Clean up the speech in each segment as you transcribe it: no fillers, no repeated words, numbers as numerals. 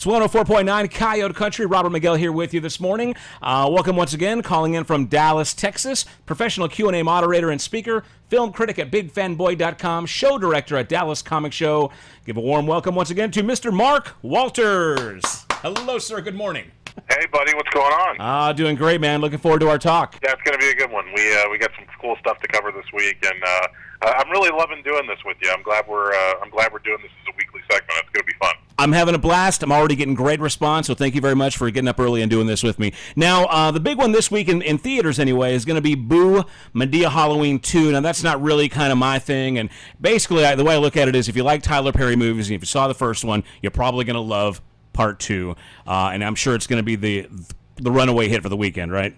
It's 104.9 Coyote Country. Robert Miguel here with you this morning. Welcome once again, calling in from Dallas, Texas. Professional Q&A moderator and speaker, film critic at BigFanboy.com, show director at Dallas Comic Show. Give a warm welcome once again to Mr. Mark Walters. Hello, sir. Good morning. Hey, buddy. What's going on? Doing great, man. Looking forward to our talk. Yeah, it's going to be a good one. We got some cool stuff to cover this week, and I'm really loving doing this with you. I'm glad we're doing this as a weekly segment. It's going to be fun. I'm having a blast. I'm already getting great response, so thank you very much for getting up early and doing this with me. Now, the big one this week in theaters anyway is going to be Boo Madea Halloween 2. Now, that's not really kind of my thing, and basically the way I look at it is if you like Tyler Perry movies and if you saw the first one, you're probably going to love Part 2, and I'm sure it's going to be the runaway hit for the weekend, right?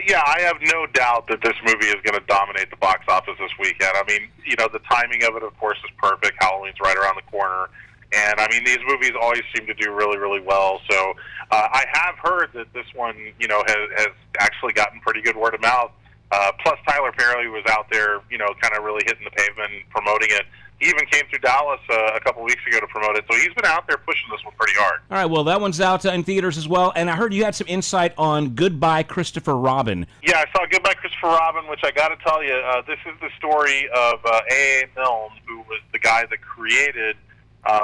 Yeah, I have no doubt that this movie is going to dominate the box office this weekend. I mean, the timing of it, of course, is perfect. Halloween's right around the corner. And, I mean, these movies always seem to do really, really well. So I have heard that this one, has actually gotten pretty good word of mouth. Plus, Tyler Perry was out there, kind of really hitting the pavement and promoting it. He even came through Dallas a couple weeks ago to promote it. So he's been out there pushing this one pretty hard. All right, well, that one's out in theaters as well. And I heard you had some insight on Goodbye, Christopher Robin. Yeah, I saw Goodbye, Christopher Robin, which I got to tell you, this is the story of A.A. Milne, who was the guy that created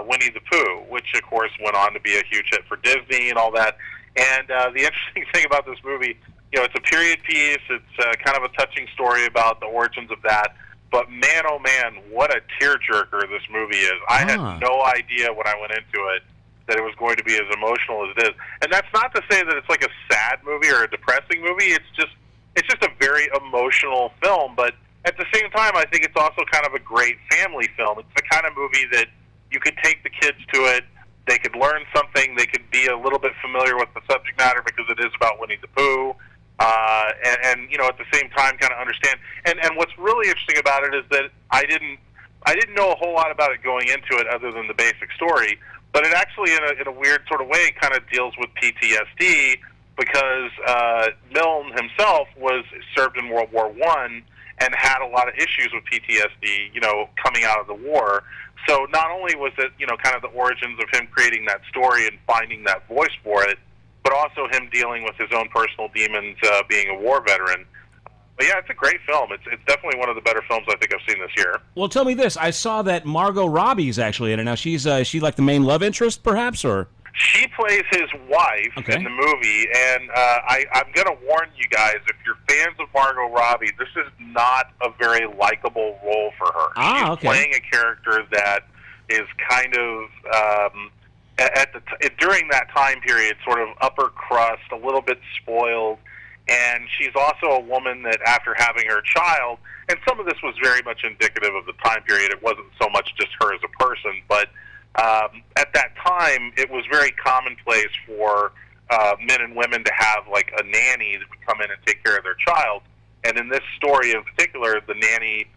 Winnie the Pooh, which, of course, went on to be a huge hit for Disney and all that. And the interesting thing about this movie, it's a period piece. It's kind of a touching story about the origins of that. But man, oh man, what a tearjerker this movie is. I had no idea when I went into it that it was going to be as emotional as it is. And that's not to say that it's like a sad movie or a depressing movie. It's just a very emotional film. But at the same time, I think it's also kind of a great family film. It's the kind of movie that you could take the kids to it. They could learn something. They could be a little bit familiar with the subject matter because it is about Winnie the Pooh. And at the same time, kind of understand. And what's really interesting about it is that I didn't know a whole lot about it going into it, other than the basic story. But it actually, in a weird sort of way, kind of deals with PTSD because Milne himself was served in World War I and had a lot of issues with PTSD, coming out of the war. So not only was it, kind of the origins of him creating that story and finding that voice for it, but also him dealing with his own personal demons, being a war veteran. But yeah, it's a great film. It's definitely one of the better films I think I've seen this year. Well, tell me this. I saw that Margot Robbie's actually in it. Now, is she like the main love interest, perhaps, or? She plays his wife in the movie, and I'm going to warn you guys, if you're fans of Margot Robbie, this is not a very likable role for her. She's playing a character that is kind of... during that time period, sort of upper crust, a little bit spoiled, and she's also a woman that after having her child, and some of this was very much indicative of the time period, it wasn't so much just her as a person, but at that time, it was very commonplace for men and women to have like a nanny that would come in and take care of their child, and in this story in particular, the nanny,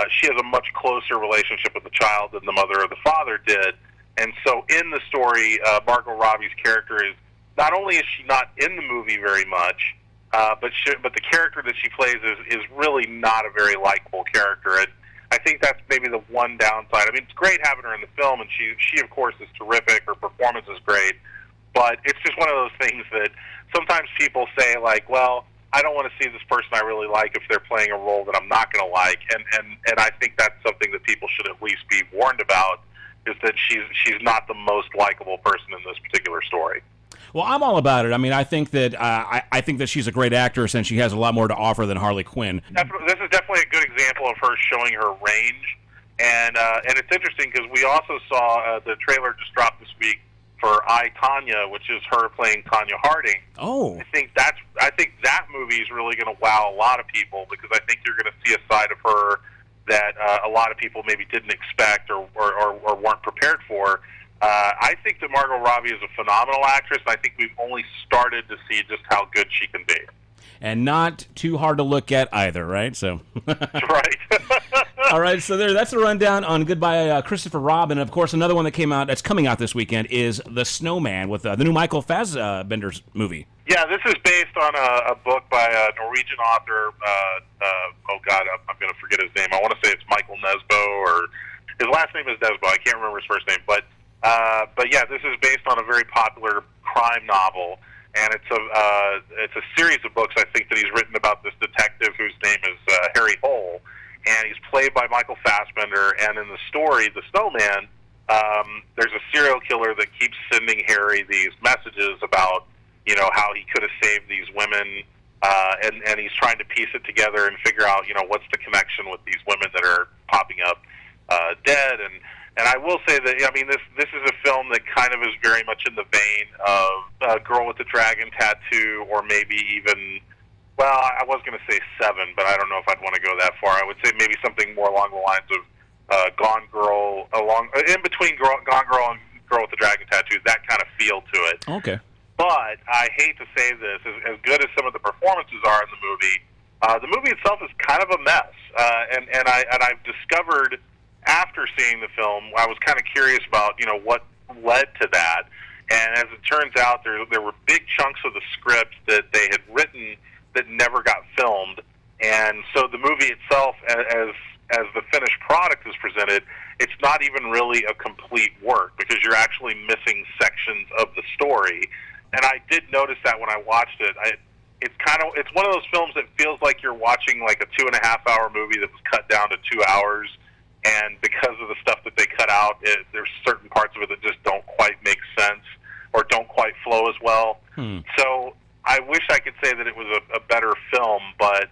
she has a much closer relationship with the child than the mother or the father did. And so in the story, Margot Robbie's character is, not only is she not in the movie very much, but the character that she plays is really not a very likable character. And I think that's maybe the one downside. I mean, it's great having her in the film, and she of course is terrific. Her performance is great. But it's just one of those things that sometimes people say, like, well, I don't want to see this person I really like if they're playing a role that I'm not going to like. And I think that's something that people should at least be warned about, is that she's not the most likable person in this particular story. Well, I'm all about it. I mean, I think that I think that she's a great actress, and she has a lot more to offer than Harley Quinn. This is definitely a good example of her showing her range, and it's interesting because we also saw the trailer just dropped this week for I, Tanya, which is her playing Tanya Harding. Oh, I think that movie is really going to wow a lot of people, because I think you're going to see a side of her that a lot of people maybe didn't expect or weren't prepared for. I think that Margot Robbie is a phenomenal actress. I think we've only started to see just how good she can be. And not too hard to look at either, right? So, right. All right, so that's a rundown on Goodbye, Christopher Robin. Of course, another one that's coming out this weekend is The Snowman, with the new Michael Fassbender's movie. Yeah, this is based on a book by a Norwegian author. I'm going to forget his name. I want to say it's Michael Nesbo, or his last name is Nesbo. I can't remember his first name, but But yeah, this is based on a very popular crime novel, and it's a series of books, I think, that he's written about this detective whose name is Harry Hole, and he's played by Michael Fassbender. And in the story, The Snowman, there's a serial killer that keeps sending Harry these messages about, how he could have saved these women, and he's trying to piece it together and figure out, what's the connection with these women that are popping up dead. And I will say that, this is a film that kind of is very much in the vein of Girl with the Dragon Tattoo, or maybe even, well, I was going to say Seven, but I don't know if I'd want to go that far. I would say maybe something more along the lines of Gone Girl, in between Gone Girl and Girl with the Dragon Tattoo, that kind of feel to it. Okay. But I hate to say this, as good as some of the performances are in the movie itself is kind of a mess. And I've discovered after seeing the film, I was kind of curious about, what led to that. And as it turns out, there were big chunks of the script that they had written that never got filmed. And so the movie itself, as the finished product is presented, it's not even really a complete work, because you're actually missing sections of the story. And I did notice that when I watched it. It's one of those films that feels like you're watching like a 2.5-hour movie that was cut down to 2 hours. And because of the stuff that they cut out, there's certain parts of it that just don't quite make sense or don't quite flow as well. So I wish I could say that it was a better film, but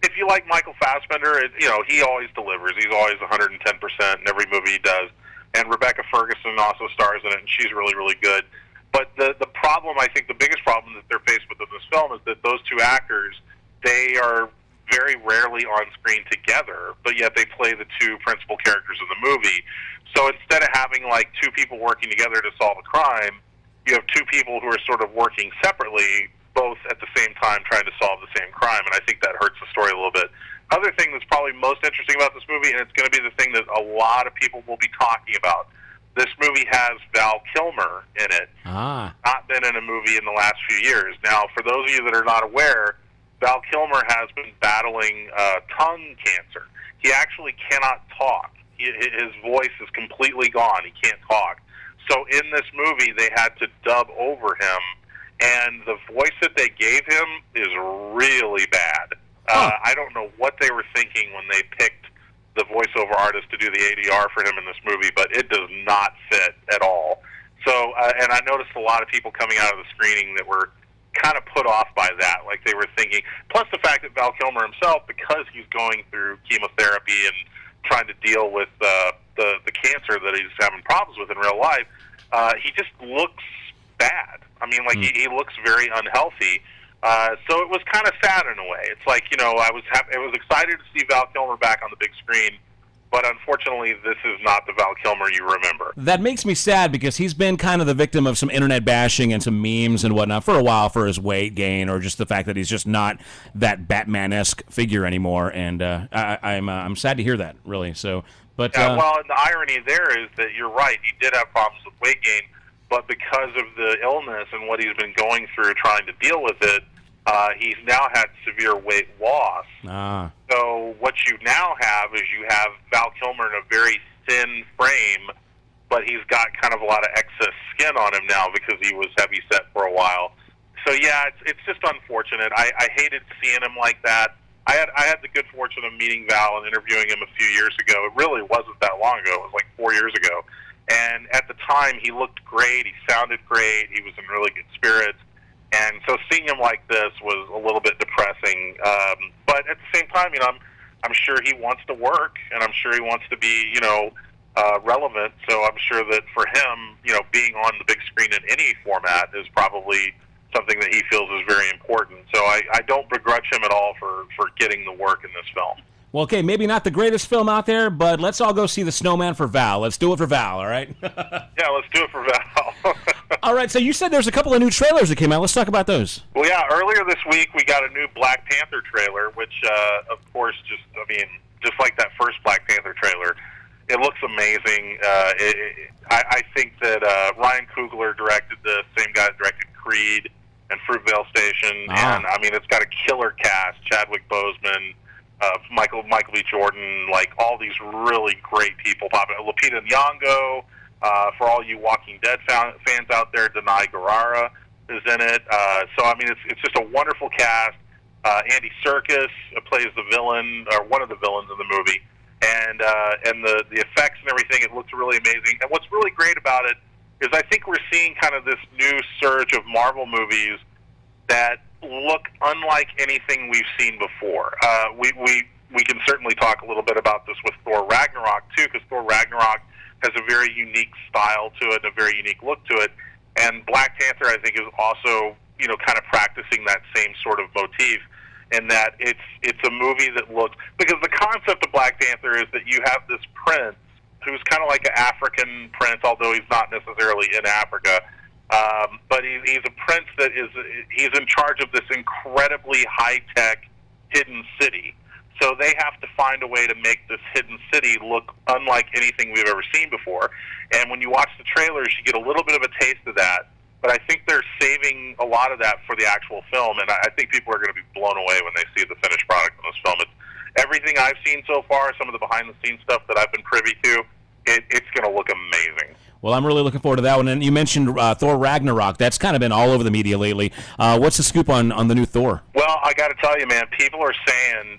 if you like Michael Fassbender, he always delivers. He's always 110% in every movie he does. And Rebecca Ferguson also stars in it, and she's really, really good. But the problem, I think the biggest problem that they're faced with in this film is that those two actors, they are very rarely on screen together, but yet they play the two principal characters of the movie. So instead of having like two people working together to solve a crime, you have two people who are sort of working separately, both at the same time trying to solve the same crime, and I think that hurts the story a little bit. Other thing that's probably most interesting about this movie, and it's going to be the thing that a lot of people will be talking about, this movie has Val Kilmer in it. Not been in a movie in the last few years. Now, for those of you that are not aware, Val Kilmer has been battling tongue cancer. He actually cannot talk. His voice is completely gone. He can't talk. So in this movie, they had to dub over him, and the voice that they gave him is really bad. I don't know what they were thinking when they picked the voiceover artist to do the ADR for him in this movie, but it does not fit at all. So, and I noticed a lot of people coming out of the screening that were kind of put off by that, like they were thinking, plus the fact that Val Kilmer himself, because he's going through chemotherapy and trying to deal with the cancer that he's having problems with in real life, he just looks bad. I mean, like he looks very unhealthy. So it was kind of sad in a way. It's like, I was excited to see Val Kilmer back on the big screen, but unfortunately, this is not the Val Kilmer you remember. That makes me sad, because he's been kind of the victim of some internet bashing and some memes and whatnot for a while, for his weight gain or just the fact that he's just not that Batman-esque figure anymore. And I'm sad to hear that, really. So, but well, and the irony there is that you're right. He did have problems with weight gain, but because of the illness and what he's been going through trying to deal with it, he's now had severe weight loss. So what you now have is you have Val Kilmer in a very thin frame, but he's got kind of a lot of excess skin on him now because he was heavy set for a while. So yeah, it's just unfortunate. I hated seeing him like that. I had the good fortune of meeting Val and interviewing him a few years ago. It really wasn't that long ago. It was like 4 years ago. And at the time, he looked great. He sounded great. He was in really good spirits. And so seeing him like this was a little bit depressing. But at the same time, I'm sure he wants to work, and I'm sure he wants to be, relevant. So I'm sure that for him, being on the big screen in any format is probably something that he feels is very important. So I don't begrudge him at all for getting the work in this film. Well, okay, maybe not the greatest film out there, but let's all go see The Snowman for Val. Let's do it for Val, all right? Yeah, let's do it for Val. All right, so you said there's a couple of new trailers that came out. Let's talk about those. Well, yeah, earlier this week we got a new Black Panther trailer, which, of course, just like that first Black Panther trailer, it looks amazing. I think that Ryan Coogler directed this, same guy that directed Creed and Fruitvale Station, and, it's got a killer cast, Chadwick Boseman, Michael B. Jordan, like all these really great people popping. Lupita Nyong'o, For all you Walking Dead fans out there, Denai Guerrera is in it. So I mean, it's just a wonderful cast. Andy Serkis plays the villain, or one of the villains in the movie, and the effects and everything. It looks really amazing. And what's really great about it is I think we're seeing kind of this new surge of Marvel movies that look unlike anything we've seen before. We can certainly talk a little bit about this with Thor Ragnarok too, because Thor Ragnarok has a very unique style to it and a very unique look to it. And Black Panther, I think, is also, you know, kind of practicing that same sort of motif, in that it's a movie that looks, because the concept of Black Panther is that you have this prince who's kind of like an African prince, although he's not necessarily in Africa. But he's a prince that he's in charge of this incredibly high-tech hidden city. So they have to find a way to make this hidden city look unlike anything we've ever seen before. And when you watch the trailers, you get a little bit of a taste of that. But I think they're saving a lot of that for the actual film, and I think people are going to be blown away when they see the finished product in this film. It's everything I've seen so far, some of the behind-the-scenes stuff that I've been privy to, it's going to look amazing. Well, I'm really looking forward to that one. And you mentioned Thor Ragnarok. That's kind of been all over the media lately. What's the scoop on the new Thor? Well, I got to tell you, man, people are saying,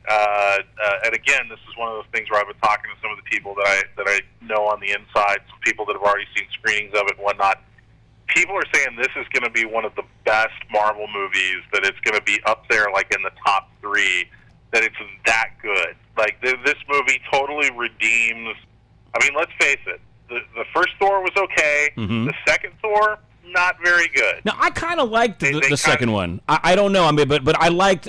and again, this is one of those things where I've been talking to some of the people that I know on the inside, some people that have already seen screenings of it and whatnot. People are saying this is going to be one of the best Marvel movies, that it's going to be up there like in the top 3, that it's that good. Like, this movie totally redeems. I mean, let's face it. The first Thor was okay. Mm-hmm. The second Thor, not very good. Now, I kind of liked the second one. I don't know. I mean, but I like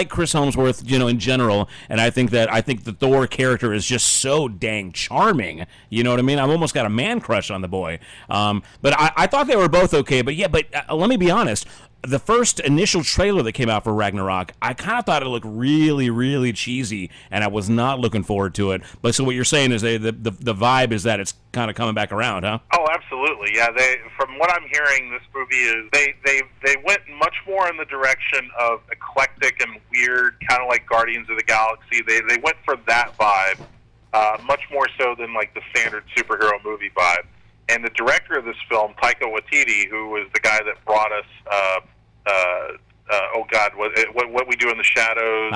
Chris Hemsworth, you know, in general, and I think the Thor character is just so dang charming. You know what I mean? I've almost got a man crush on the boy. But I thought they were both okay. But yeah, let me be honest. The first initial trailer that came out for Ragnarok, I kind of thought it looked really, really cheesy, and I was not looking forward to it. But so what you're saying is the vibe is that it's kind of coming back around, huh? Oh, absolutely. Yeah, from what I'm hearing, this movie is they went much more in the direction of eclectic and weird, kind of like Guardians of the Galaxy. They went for that vibe, much more so than like the standard superhero movie vibe. And the director of this film, Taika Waititi, who was the guy that brought us, What We Do in the Shadows,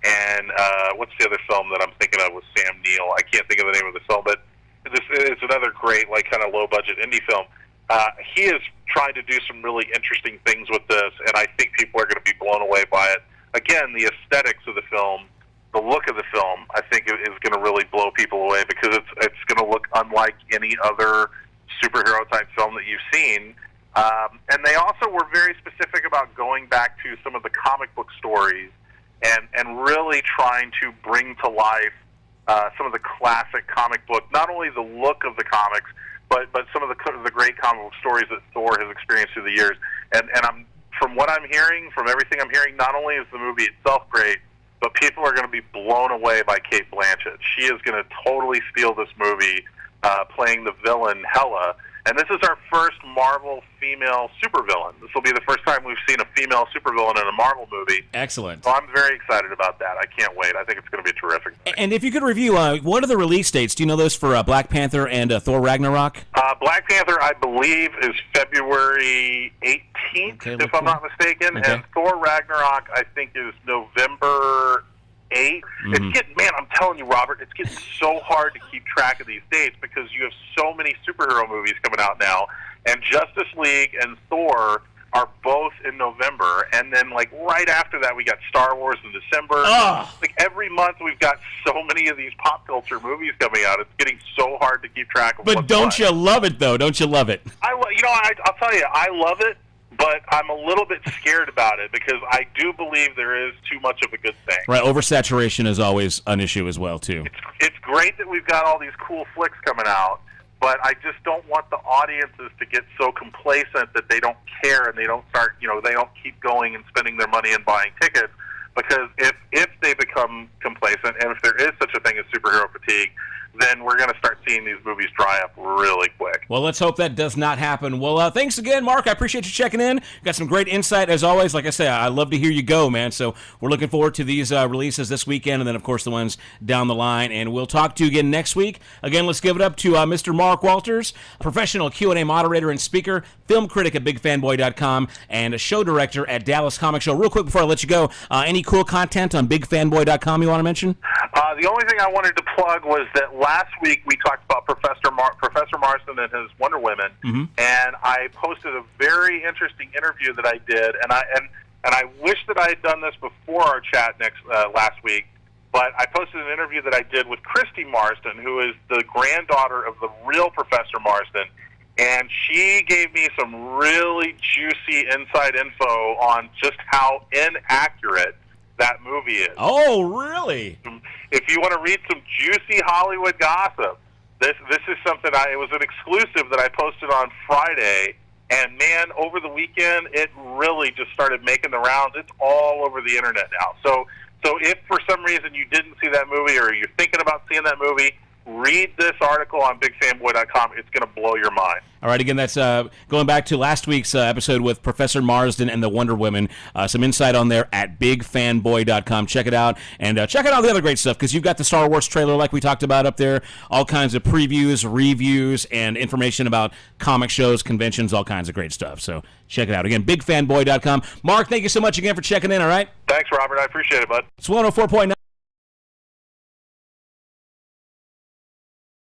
and what's the other film that I'm thinking of with Sam Neill? I can't think of the name of the film, but it's another great, like, kind of low-budget indie film. He is trying to do some really interesting things with this, and I think people are going to be blown away by it. Again, the aesthetics of the film, the look of the film, I think is going to really blow people away, because it's going to look unlike any other superhero-type film that you've seen. And they also were very specific about going back to some of the comic book stories and really trying to bring to life some of the classic comic book, not only the look of the comics, but some of the great comic book stories that Thor has experienced through the years. And from what I'm hearing, from everything I'm hearing, not only is the movie itself great, but people are going to be blown away by Cate Blanchett. She is going to totally steal this movie, playing the villain Hela. And this is our first Marvel female supervillain. This will be the first time we've seen a female supervillain in a Marvel movie. Excellent. So I'm very excited about that. I can't wait. I think it's going to be terrific. And if you could review, what are the release dates? Do you know those for Black Panther and Thor Ragnarok? Black Panther, I believe, is February 18th, if I'm not mistaken. Okay. And Thor Ragnarok, I think, is November 8th. Mm-hmm. I'm telling you, Robert, it's getting so hard to keep track of these dates, because you have so many superhero movies coming out now, and Justice League and Thor are both in November, and then like right after that we got Star Wars in December. Like every month we've got so many of these pop culture movies coming out. It's getting so hard to keep track of. But don't you love it though? Don't you love it? I'll tell you, I love it. But I'm a little bit scared about it, because I do believe there is too much of a good thing. Right, oversaturation is always an issue as well, too. It's great that we've got all these cool flicks coming out, but I just don't want the audiences to get so complacent that they don't care and they don't start, they don't keep going and spending their money and buying tickets. Because if they become complacent, and if there is such a thing as superhero fatigue, then we're going to start seeing these movies dry up really quick. Well, let's hope that does not happen. Well, thanks again, Mark. I appreciate you checking in. Got some great insight, as always. Like I say, I love to hear you go, man. So we're looking forward to these releases this weekend and then, of course, the ones down the line. And we'll talk to you again next week. Again, let's give it up to Mr. Mark Walters, professional Q&A moderator and speaker, film critic at BigFanboy.com, and a show director at Dallas Comic Show. Real quick before I let you go, any cool content on BigFanboy.com you want to mention? The only thing I wanted to plug was that last week we talked about Professor Marston and his Wonder Women, and I posted a very interesting interview that I did, and I wish that I had done this before our chat last week, but I posted an interview that I did with Christy Marston, who is the granddaughter of the real Professor Marston, and she gave me some really juicy inside info on just how inaccurate that movie is. Oh, really? If you want to read some juicy Hollywood gossip, this is something it was an exclusive that I posted on Friday, and man, over the weekend it really just started making the rounds. It's all over the internet now. So if for some reason you didn't see that movie or you're thinking about seeing that movie, read this article on BigFanboy.com. It's going to blow your mind. All right, again, that's going back to last week's episode with Professor Marsden and the Wonder Women. Some insight on there at BigFanboy.com. Check it out, and check out all the other great stuff, because you've got the Star Wars trailer like we talked about up there, all kinds of previews, reviews, and information about comic shows, conventions, all kinds of great stuff. So check it out. Again, BigFanboy.com. Mark, thank you so much again for checking in, all right? Thanks, Robert. I appreciate it, bud. It's 104.9.